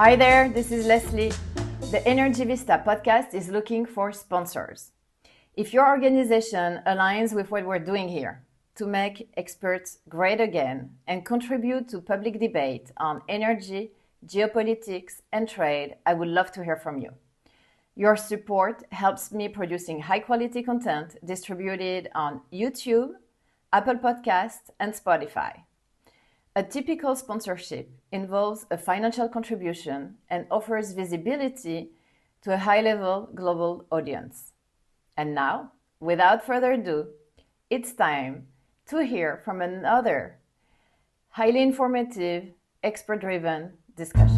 Hi there, this is Leslie. The Energy Vista podcast is looking for sponsors. If your organization aligns with what we're doing here to make experts great again and contribute to public debate on energy, geopolitics, and trade, I would love to hear from you. Your support helps me producing high-quality content distributed on YouTube, Apple Podcasts, and Spotify. A typical sponsorship involves a financial contribution and offers visibility to a high-level global audience. And now, without further ado, it's time to hear from another highly informative, expert-driven discussion.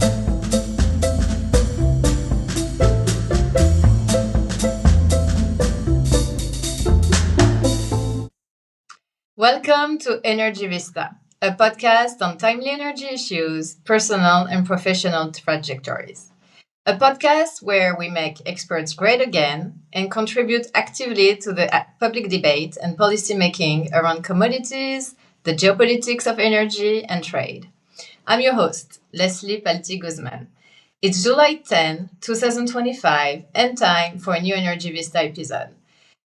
Welcome to Energy Vista, a podcast on timely energy issues, personal and professional trajectories. A podcast where we make experts great again and contribute actively to the public debate and policy making around commodities, the geopolitics of energy and trade. I'm your host, Leslie Palti-Guzman. It's July 10, 2025, and time for a new Energy Vista episode.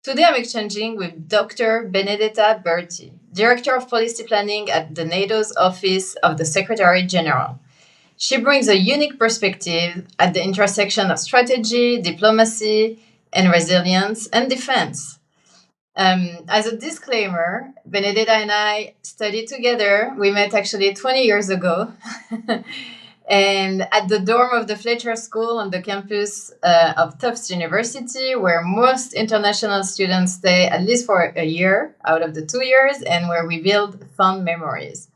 Today I'm exchanging with Dr. Benedetta Berti, Director of Policy Planning at the NATO's Office of the Secretary General. She brings a unique perspective at the intersection of strategy, diplomacy, and resilience and defense. As a disclaimer, Benedetta and I studied together. We met actually 20 years ago. And at the dorm of the Fletcher School on the campus of Tufts University, where most international students stay at least for a year out of the 2 years, and where we build fond memories.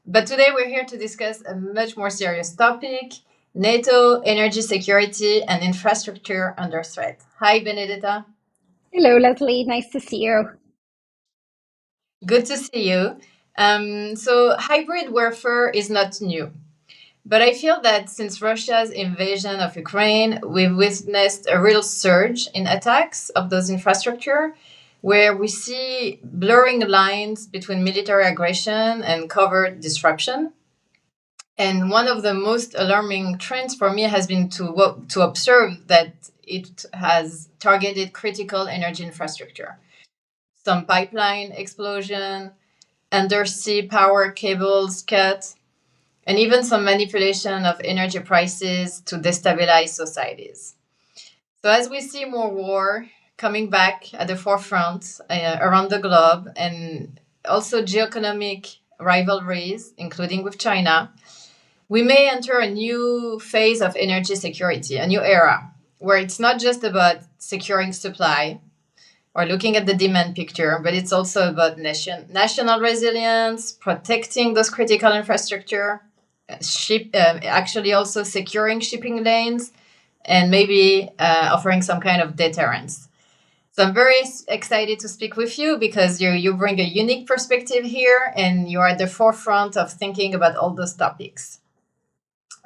But today we're here to discuss a much more serious topic: NATO, energy security, and infrastructure under threat. Hi, Benedetta. Hello, Leslie. Nice to see you. Good to see you. So hybrid warfare is not new. But I feel that since Russia's invasion of Ukraine, we've witnessed a real surge in attacks of those infrastructure, where we see blurring lines between military aggression and covert disruption. And one of the most alarming trends for me has been to observe that it has targeted critical energy infrastructure. Some pipeline explosion, undersea power cables cut, and even some manipulation of energy prices to destabilize societies. So as we see more war coming back at the forefront around the globe, and also geoeconomic rivalries, including with China, we may enter a new phase of energy security, a new era, where it's not just about securing supply or looking at the demand picture, but it's also about national resilience, protecting those critical infrastructure, actually also securing shipping lanes, and maybe offering some kind of deterrence. So I'm very excited to speak with you because you bring a unique perspective here, and you are at the forefront of thinking about all those topics.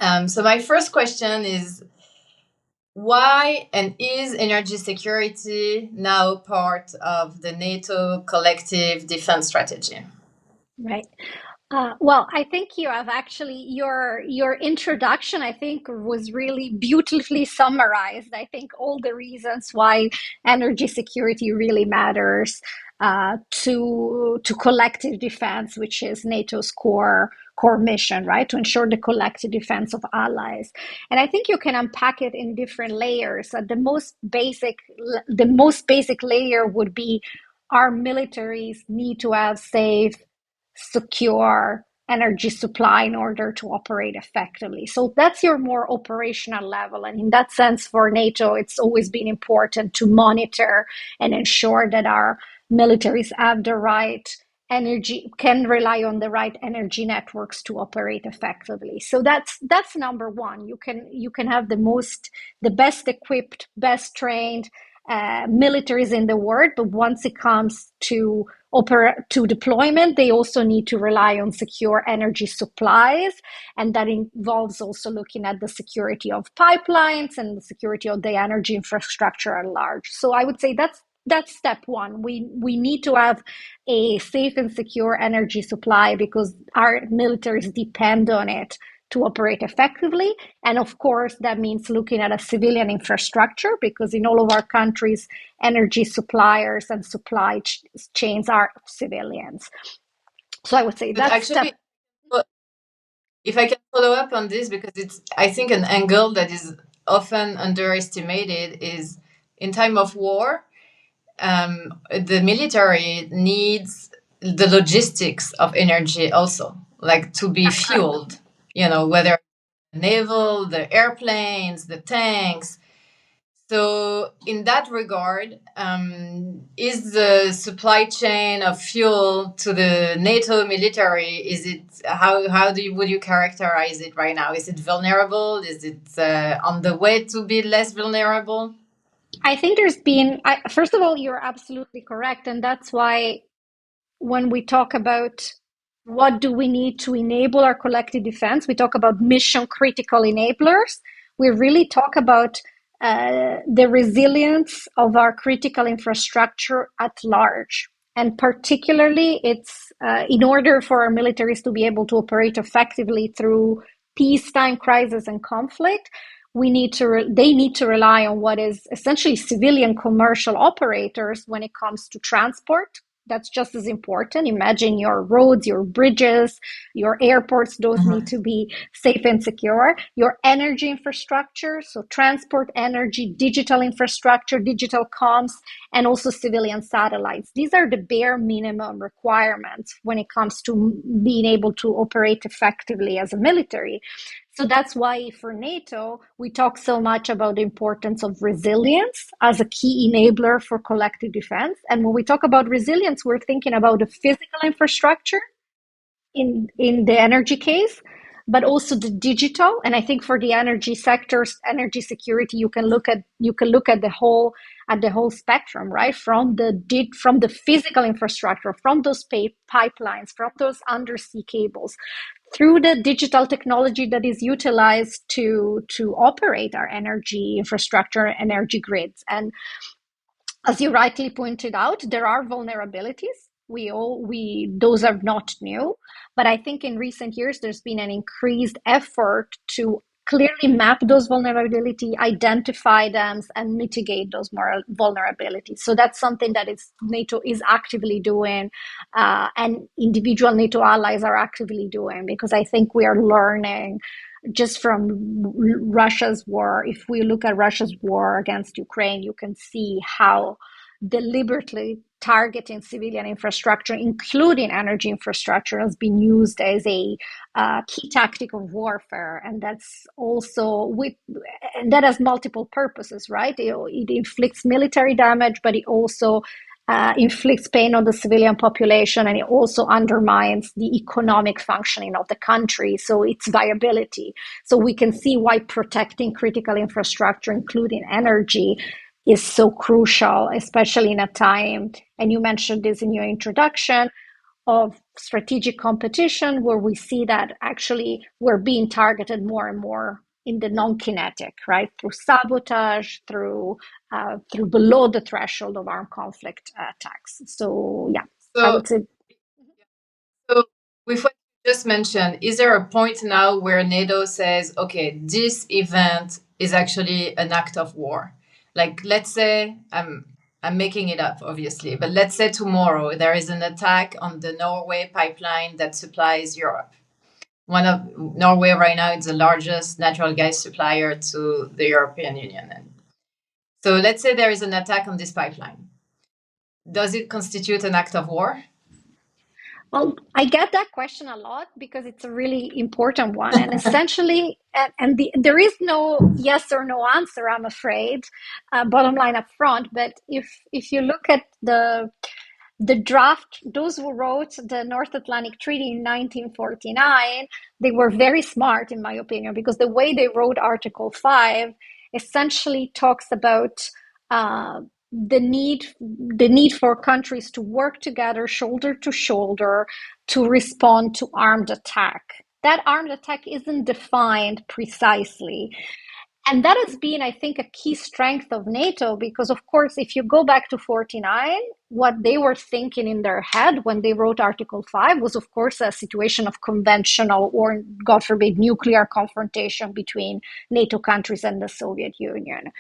So my first question is, why and is energy security now part of the NATO collective defense strategy? Right. Well, I think you have actually your introduction, I think, was really beautifully summarized. I think all the reasons why energy security really matters to collective defense, which is NATO's core mission, right? To ensure the collective defense of allies. And I think you can unpack it in different layers. The most basic layer would be our militaries need to have safe, secure energy supply in order to operate effectively. So that's your more operational level. And in that sense, for NATO, it's always been important to monitor and ensure that our militaries have the right energy, can rely on the right energy networks to operate effectively. So that's number one. You can have the best equipped, best trained militaries in the world, but once it comes to deployment, they also need to rely on secure energy supplies, and that involves also looking at the security of pipelines and the security of the energy infrastructure at large. So I would say that's step one. We need to have a safe and secure energy supply because our militaries depend on it to operate effectively. And of course, that means looking at a civilian infrastructure, because in all of our countries, energy suppliers and supply chains are civilians. So I would say But that's actually, step. if I can follow up on this, because it's, I think, an angle that is often underestimated is in time of war, the military needs the logistics of energy also, like to be That's correct. fueled, you know, whether naval, the airplanes, the tanks. So, in that regard, is the supply chain of fuel to the NATO military? Is it how do you, would you characterize it right now? Is it vulnerable? Is it on the way to be less vulnerable? I think there's been, first of all, you're absolutely correct. And that's why when we talk about what do we need to enable our collective defense, we talk about mission critical enablers. We really talk about the resilience of our critical infrastructure at large. And particularly, it's in order for our militaries to be able to operate effectively through peacetime crisis and conflict, they need to rely on what is essentially civilian commercial operators when it comes to transport. That's just as important. Imagine your roads, your bridges, your airports, those need Mhm. to be safe and secure. Your energy infrastructure, so transport, energy, digital infrastructure, digital comms, and also civilian satellites. These are the bare minimum requirements when it comes to being able to operate effectively as a military. So that's why for NATO, we talk so much about the importance of resilience as a key enabler for collective defense. And when we talk about resilience, we're thinking about the physical infrastructure in the energy case, but also the digital. And I think for the energy sectors, energy security, you can look at the whole spectrum, right? From the physical infrastructure, from those pipelines, from those undersea cables, through the digital technology that is utilized to operate our energy infrastructure, energy grids. And as you rightly pointed out, there are vulnerabilities. We those are not new, but I think in recent years there's been an increased effort to clearly map those vulnerabilities, identify them, and mitigate those vulnerabilities. So that's something that is NATO is actively doing, and individual NATO allies are actively doing, because I think we are learning just from Russia's war. If we look at Russia's war against Ukraine, you can see how deliberately targeting civilian infrastructure, including energy infrastructure, has been used as a key tactic of warfare. And that's also and that has multiple purposes, right? It inflicts military damage, but it also inflicts pain on the civilian population, and it also undermines the economic functioning of the country, so its viability. So we can see why protecting critical infrastructure, including energy, is so crucial, especially in a time, and you mentioned this in your introduction, of strategic competition, where we see that actually we're being targeted more and more in the non-kinetic, right? Through sabotage, through below the threshold of armed conflict attacks. So yeah, I So, would say. so with what you just mentioned, is there a point now where NATO says, okay, this event is actually an act of war? Like, let's say, I'm making it up, obviously, but let's say tomorrow there is an attack on the Norway pipeline that supplies Europe. One of Norway right now is the largest natural gas supplier to the European Union. And so let's say there is an attack on this pipeline. Does it constitute an act of war? Well, I get that question a lot because it's a really important one. And essentially, there is no yes or no answer, I'm afraid, bottom line up front. But if you look at the draft, those who wrote the North Atlantic Treaty in 1949, they were very smart, in my opinion, because the way they wrote Article 5 essentially talks about the need for countries to work together, shoulder to shoulder, to respond to armed attack. That armed attack isn't defined precisely, And that has been, I think, a key strength of NATO because, of course, if you go back to 49, what they were thinking in their head when they wrote Article 5 was, of course, a situation of conventional or, God forbid, nuclear confrontation between NATO countries and the Soviet Union.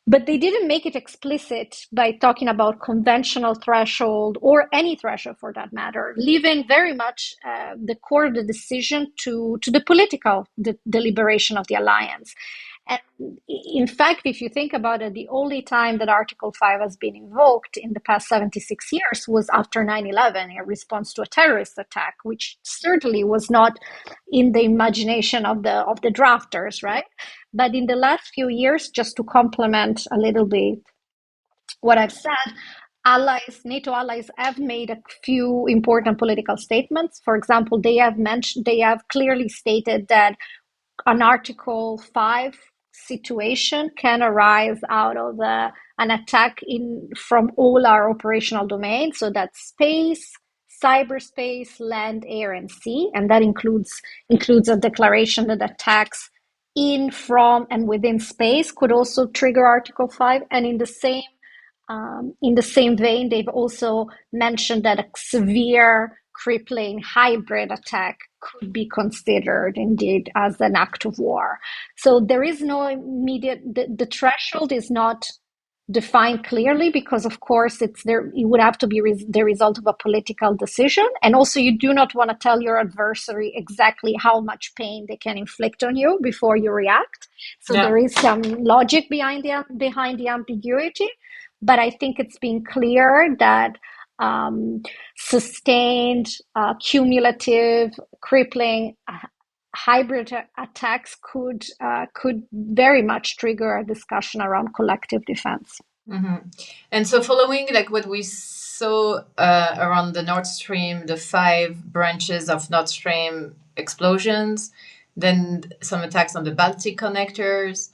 But they didn't make it explicit by talking about conventional threshold or any threshold for that matter, leaving very much the core of the decision to the political deliberation of the alliance. And in fact, if you think about it, the only time that Article 5 has been invoked in the past 76 years was after 9/11 in response to a terrorist attack, which certainly was not in the imagination of the drafters, right? But in the last few years, just to complement a little bit what I've said, NATO allies have made a few important political statements. For example, they have clearly stated that an Article 5 situation can arise out of an attack from all our operational domains. So that's space, cyberspace, land, air, and sea. And that includes a declaration that attacks in, from, and within space could also trigger Article 5. And in the same vein, they've also mentioned that a severe, crippling hybrid attack could be considered indeed as an act of war. So there is no immediate, the threshold is not defined clearly because, of course, it would have to be the result of a political decision. And also, you do not want to tell your adversary exactly how much pain they can inflict on you before you react. So Yeah. there is some logic behind the ambiguity. But I think it's been clear that sustained, cumulative, crippling hybrid attacks could very much trigger a discussion around collective defense. Mm-hmm. And so, following like what we saw around the Nord Stream, the 5 branches of Nord Stream explosions, then some attacks on the Baltic connectors,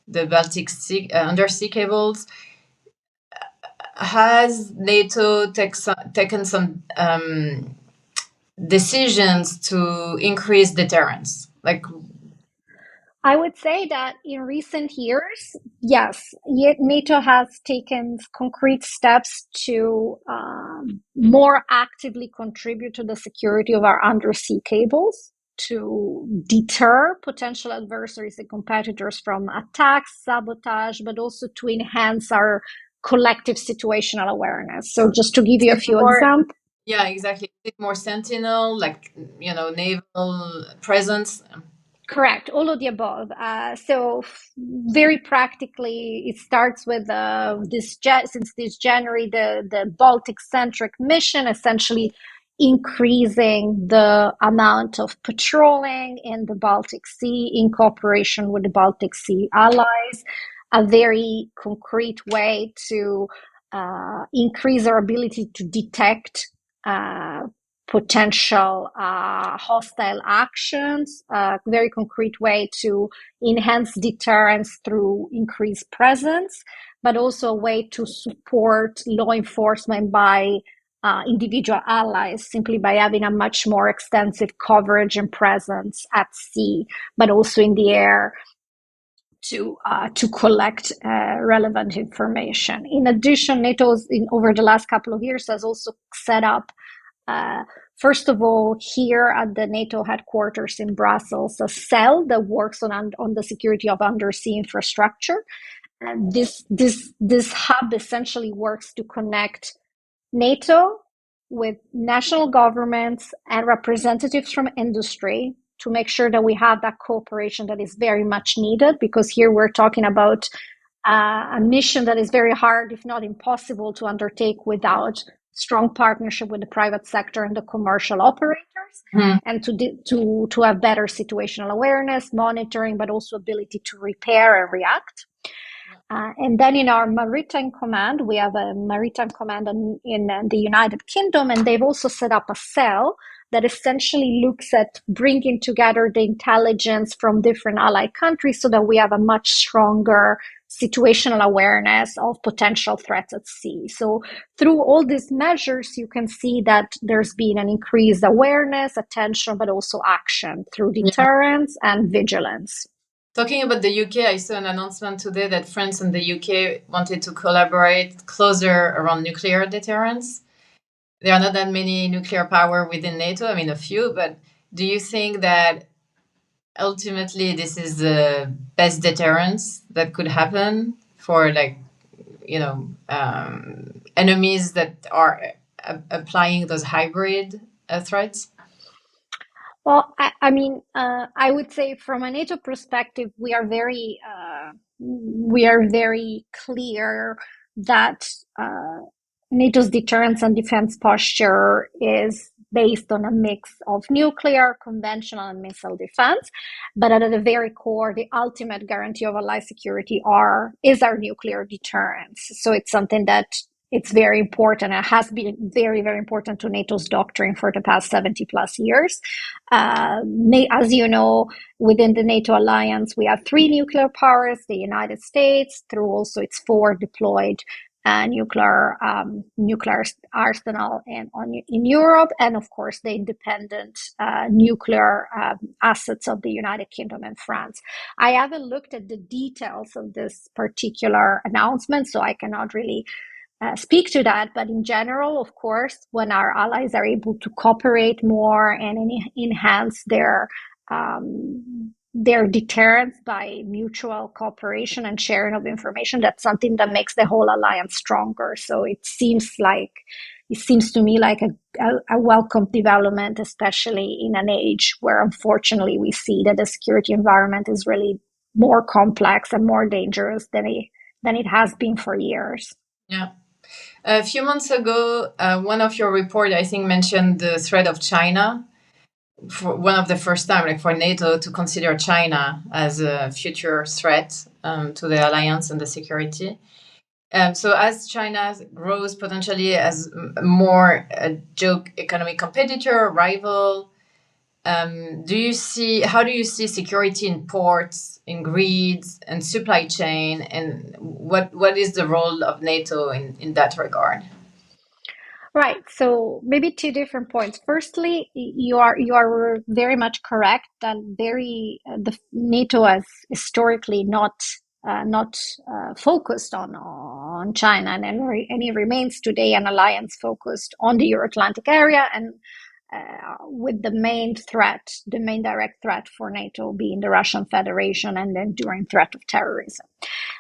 the Baltic undersea cables. Has NATO taken some decisions to increase deterrence? Like, I would say that in recent years, yes, NATO has taken concrete steps to more actively contribute to the security of our undersea cables, to deter potential adversaries and competitors from attacks, sabotage, but also to enhance our collective situational awareness. So just to give you a few examples. Yeah, exactly. Is it more sentinel, like, naval presence? Correct, all of the above. So very practically, it starts with since this January, the Baltic-centric mission, essentially increasing the amount of patrolling in the Baltic Sea in cooperation with the Baltic Sea allies, a very concrete way to increase our ability to detect potential hostile actions, a very concrete way to enhance deterrence through increased presence, but also a way to support law enforcement by individual allies simply by having a much more extensive coverage and presence at sea, but also in the air to collect relevant information. In addition, NATO, over the last couple of years, has also set up first of all, here at the NATO headquarters in Brussels, a cell that works on the security of undersea infrastructure. And this hub essentially works to connect NATO with national governments and representatives from industry to make sure that we have that cooperation that is very much needed, because here we're talking about a mission that is very hard, if not impossible, to undertake without strong partnership with the private sector and the commercial operators, and to have better situational awareness, monitoring, but also ability to repair and react. And then in our maritime command, we have a maritime command in the United Kingdom, and they've also set up a cell that essentially looks at bringing together the intelligence from different allied countries so that we have a much stronger situational awareness of potential threats at sea. So through all these measures, you can see that there's been an increased awareness, attention, but also action through deterrence and vigilance. Talking about the UK, I saw an announcement today that France and the UK wanted to collaborate closer around nuclear deterrence. There are not that many nuclear power within NATO. I mean, a few, but do you think that ultimately this is the best deterrence that could happen for, like, enemies that are applying those hybrid threats? Well, I would say from a NATO perspective, we are very clear that NATO's deterrence and defense posture is based on a mix of nuclear, conventional, and missile defense. But at the very core, the ultimate guarantee of allied security is our nuclear deterrence. So it's something that it's very important. It has been very, very important to NATO's doctrine for the past 70 plus years. As you know, within the NATO alliance, we have three nuclear powers: the United States, through also its four deployed nuclear arsenal in Europe, and of course the independent nuclear assets of the United Kingdom and France. I haven't looked at the details of this particular announcement, so I cannot really speak to that. But in general, of course, when our allies are able to cooperate more and enhance their deterrence by mutual cooperation and sharing of information, that's something that makes the whole alliance stronger. So it seems to me like a welcome development, especially in an age where unfortunately we see that the security environment is really more complex and more dangerous than it has been for years. Yeah. A few months ago, one of your report, I think, mentioned the threat of China for one of the first time, like for NATO to consider China as a future threat to the alliance and the security. So as China grows potentially as more a economic competitor, rival, how do you see security in ports, in grids, and supply chain, and what is the role of NATO in that regard? Right. So maybe two different points. Firstly, you are very much correct that the NATO has historically not focused on China, and it remains today an alliance focused on the Euro-Atlantic area, and with the main direct threat for NATO being the Russian Federation and the enduring threat of terrorism.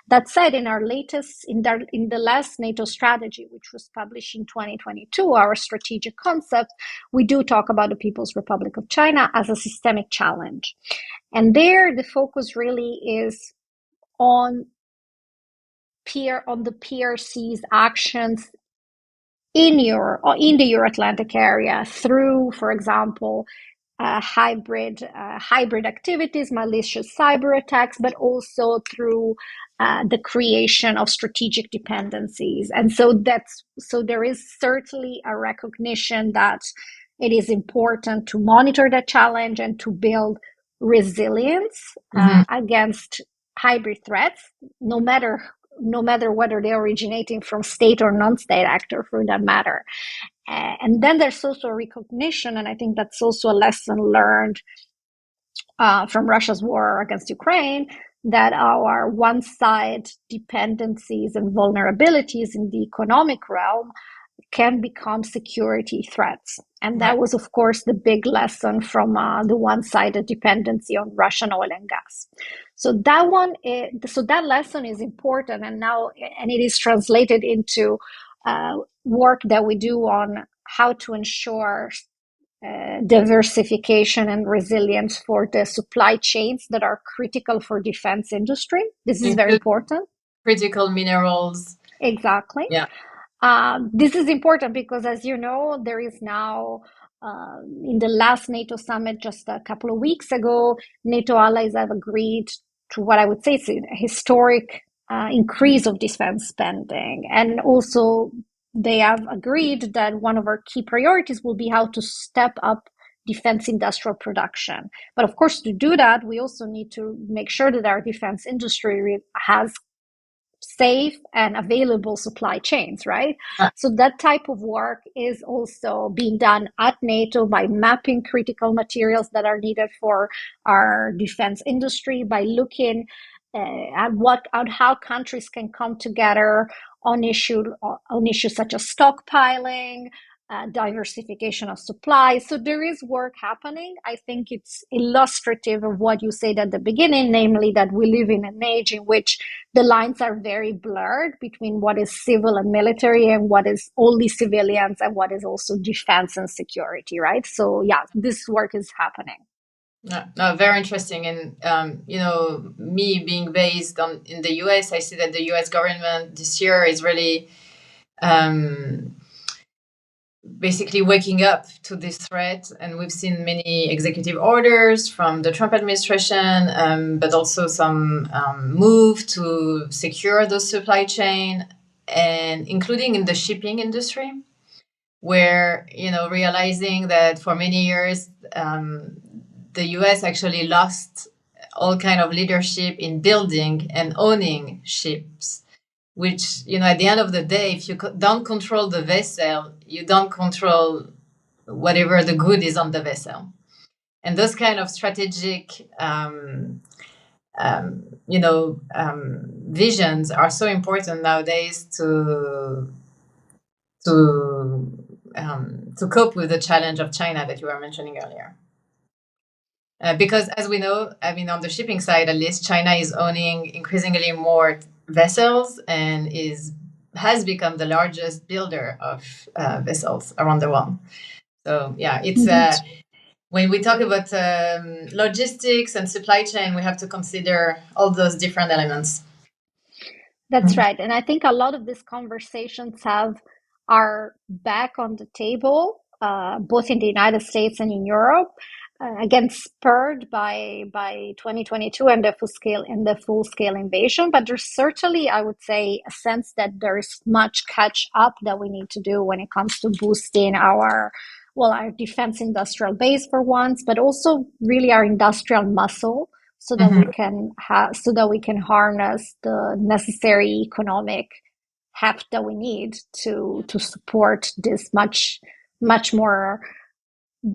That said, in the last NATO strategy, which was published in 2022, our strategic concept, we do talk about the People's Republic of China as a systemic challenge. And there, the focus really is on the PRC's actions in the Euro-Atlantic area through, for example, hybrid activities, malicious cyber attacks, but also through the creation of strategic dependencies. And so there is certainly a recognition that it is important to monitor that challenge and to build resilience against hybrid threats, no matter whether they're originating from state or non-state actor, for that matter. And then there's also a recognition, and I think that's also a lesson learned from Russia's war against Ukraine, that our one-side dependencies and vulnerabilities in the economic realm can become security threats. And that was, of course, the big lesson from the one-sided dependency on Russian oil and gas. So that lesson is important, and it is translated into work that we do on how to ensure diversification and resilience for the supply chains that are critical for defense industry. This is very important. Critical minerals. Exactly. Yeah. This is important because, as you know, there is now, in the last NATO summit just a couple of weeks ago, NATO allies have agreed to what I would say is a historic increase of defense spending. And also, they have agreed that one of our key priorities will be how to step up defense industrial production. But of course, to do that, we also need to make sure that our defense industry has safe and available supply chains, right? Yeah. So that type of work is also being done at NATO by mapping critical materials that are needed for our defense industry, by looking at how countries can come together on issues such as stockpiling, diversification of supply. So there is work happening. I think it's illustrative of what you said at the beginning, namely that we live in an age in which the lines are very blurred between what is civil and military and what is only civilians and what is also defense and security, right? So yeah, this work is happening. No, no, very interesting. And me being based in the US, I see that the US government this year is really um, basically waking up to this threat. And we've seen many executive orders from the Trump administration, but also some move to secure the supply chain, and including in the shipping industry, where realizing that for many years the US actually lost all kind of leadership in building and owning ships, which at the end of the day, if you don't control the vessel, you don't control whatever the good is on the vessel. And those kind of strategic visions are so important nowadays to cope with the challenge of China that you were mentioning earlier. Because as we know, I mean, on the shipping side, at least, China is owning increasingly more vessels and has become the largest builder of vessels around the world. So yeah, it's when we talk about logistics and supply chain, we have to consider all those different elements. That's right. And I think a lot of these conversations are back on the table, both in the United States and in Europe, again spurred by 2022 and the full scale invasion. But there's certainly, I would say, a sense that there is much catch up that we need to do when it comes to boosting our defense industrial base for once, but also really our industrial muscle, so that we can harness the necessary economic heft that we need to support this much more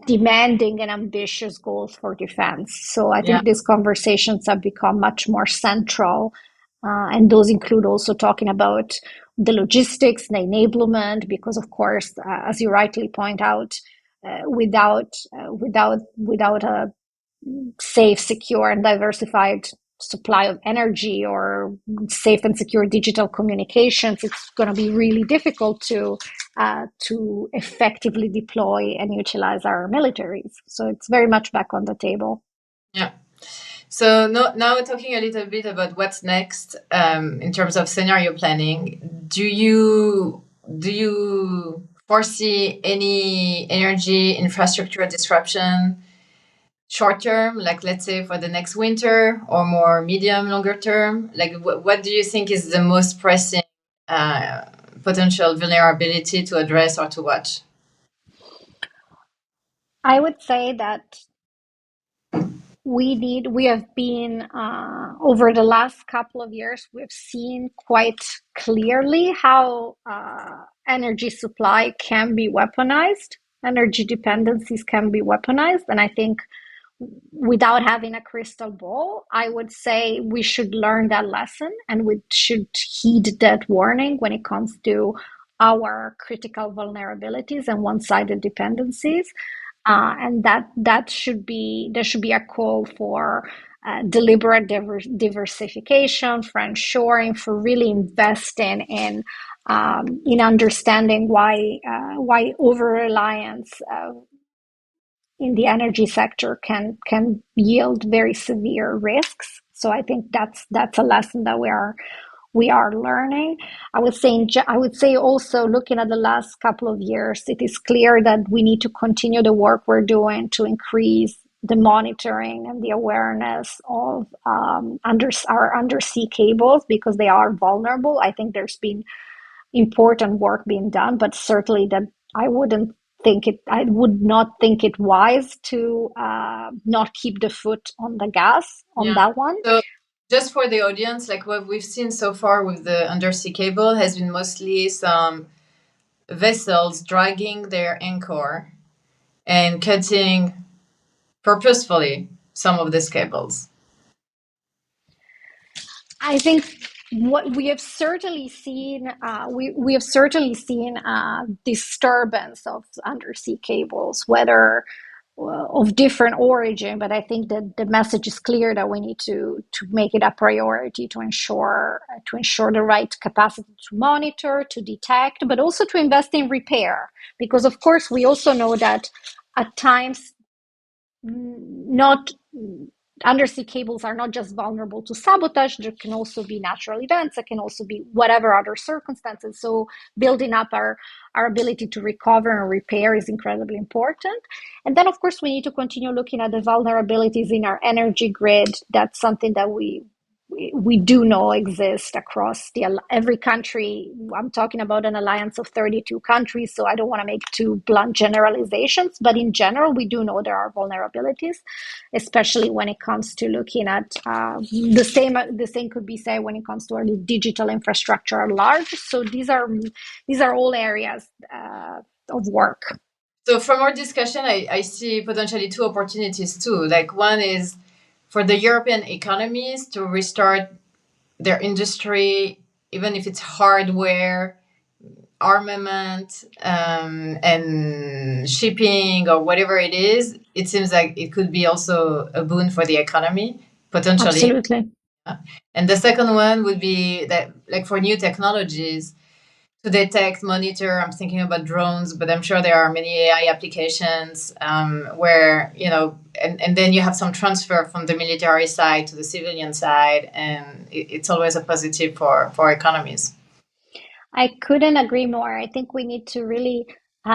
demanding and ambitious goals for defense. So I think these conversations have become much more central, and those include also talking about the logistics, the enablement, because of course, as you rightly point out, without a safe, secure, and diversified supply of energy or safe and secure digital communications, it's going to be really difficult to effectively deploy and utilize our militaries. So it's very much back on the table. Yeah. So now talking a little bit about what's next in terms of scenario planning. Do you foresee any energy infrastructure disruption short term, like let's say for the next winter, or more medium, longer term? Like what do you think is the most pressing potential vulnerability to address or to watch? I would say that we have been over the last couple of years, we've seen quite clearly how energy supply can be weaponized, energy dependencies can be weaponized. And I think without having a crystal ball, I would say we should learn that lesson and we should heed that warning when it comes to our critical vulnerabilities and one-sided dependencies. And there should be a call for deliberate diversification, friendshoring, for really investing in understanding why over reliance in the energy sector can yield very severe risks. So I think that's a lesson that we are learning. I would say also, looking at the last couple of years, it is clear that we need to continue the work we're doing to increase the monitoring and the awareness of our undersea cables, because they are vulnerable. I think there's been important work being done, but certainly that I would not think it wise to not keep the foot on the gas on that one. Just for the audience, like what we've seen so far with the undersea cable has been mostly some vessels dragging their anchor and cutting purposefully some of these cables. I think what we have certainly seen, we have certainly seen disturbance of undersea cables, whether of different origin. But I think that the message is clear that we need to make it a priority to ensure the right capacity to monitor, to detect, but also to invest in repair. Because of course, we also know that at times not undersea cables are not just vulnerable to sabotage. There can also be natural events. There can also be whatever other circumstances. So building up our ability to recover and repair is incredibly important. And then, of course, we need to continue looking at the vulnerabilities in our energy grid. That's something that we do know exist across every country. I'm talking about an alliance of 32 countries, so I don't want to make too blunt generalizations, but in general, we do know there are vulnerabilities, especially when it comes to looking at the same could be said when it comes to our digital infrastructure at large. So these are all areas of work. So from our discussion, I see potentially two opportunities too. Like one is for the European economies to restart their industry, even if it's hardware, armament, and shipping or whatever it is. It seems like it could be also a boon for the economy, potentially. Absolutely. And the second one would be that, like for new technologies, to detect, monitor. I'm thinking about drones, but I'm sure there are many AI applications where, and then you have some transfer from the military side to the civilian side, and it's always a positive for economies. I couldn't agree more. I think we need to really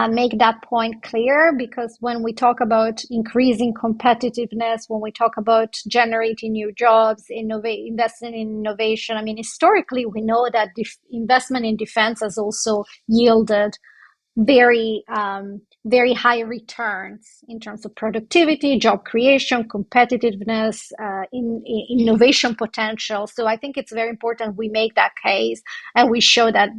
make that point clear, because when we talk about increasing competitiveness, when we talk about generating new jobs, investing in innovation, I mean, historically, we know that investment in defense has also yielded very high returns in terms of productivity, job creation, competitiveness, in innovation potential. So I think it's very important we make that case and we show that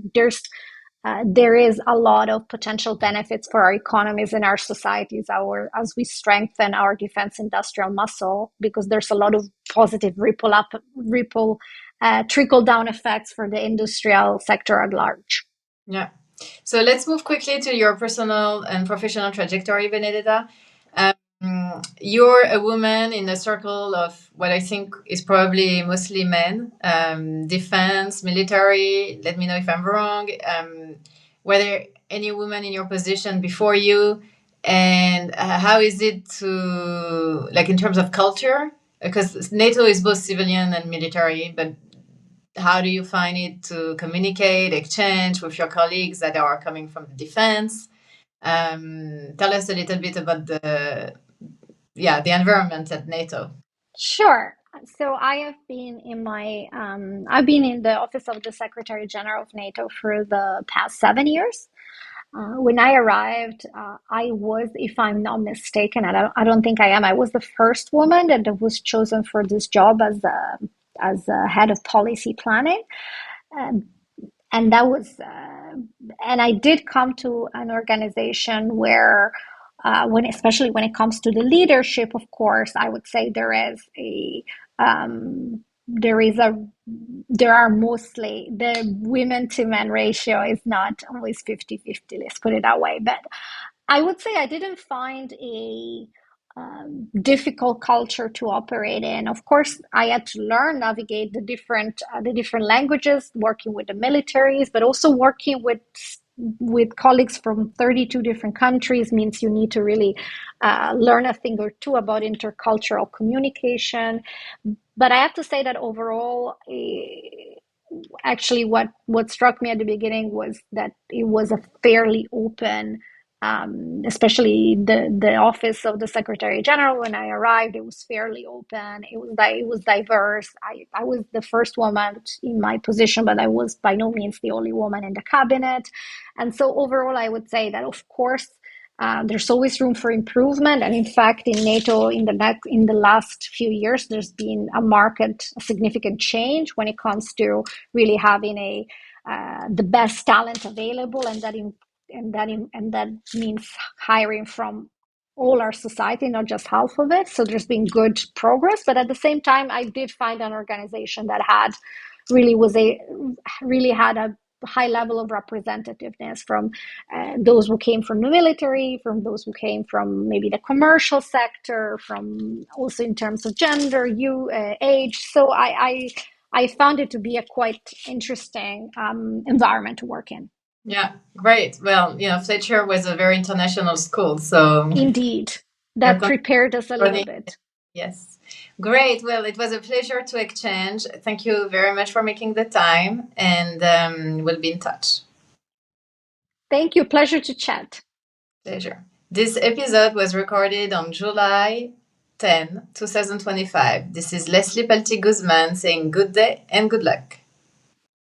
there is a lot of potential benefits for our economies and our societies as we strengthen our defense industrial muscle, because there's a lot of positive ripple trickle down effects for the industrial sector at large. Yeah. So let's move quickly to your personal and professional trajectory, Benedetta. You're a woman in a circle of what I think is probably mostly men, defense, military. Let me know if I'm wrong. Were there any women in your position before you? And how is it to, like, in terms of culture? Because NATO is both civilian and military, but how do you find it to communicate, exchange with your colleagues that are coming from the defense? Tell us a little bit about the environment at NATO. Sure. So I've been in the office of the Secretary General of NATO for the past 7 years. When I arrived, I was, if I'm not mistaken, I don't think I am. I was the first woman that was chosen for this job as a head of policy planning. Um, and that was and I did come to an organization where especially when it comes to the leadership, of course, I would say there is a there are mostly the women to men ratio is not always 50-50, let's put it that way. But I would say I didn't find a difficult culture to operate in. Of course, I had to learn, navigate the different languages, working with the militaries, but also working with colleagues from 32 different countries means you need to really learn a thing or two about intercultural communication. But I have to say that overall, actually, what struck me at the beginning was that it was a fairly open, especially the office of the Secretary General. When I arrived, it was fairly open. It was diverse. I was the first woman in my position, but I was by no means the only woman in the cabinet. And so overall, I would say that, of course, There's always room for improvement, and in fact, in NATO, in the last few years, there's been a significant change when it comes to really having the best talent available, and that means hiring from all our society, not just half of it. So there's been good progress, but at the same time, I did find an organization that really had a high level of representativeness from those who came from the military, from those who came from maybe the commercial sector, from also in terms of gender, age. So I found it to be a quite interesting environment to work in. Yeah, great. Well, Fletcher was a very international school, so Indeed, you're that prepared us a little concerning. bit. Yes. Great. Well, it was a pleasure to exchange. Thank you very much for making the time, and we'll be in touch. Thank you. Pleasure to chat. Pleasure. This episode was recorded on July 10, 2025. This is Leslie Palti-Guzman saying good day and good luck.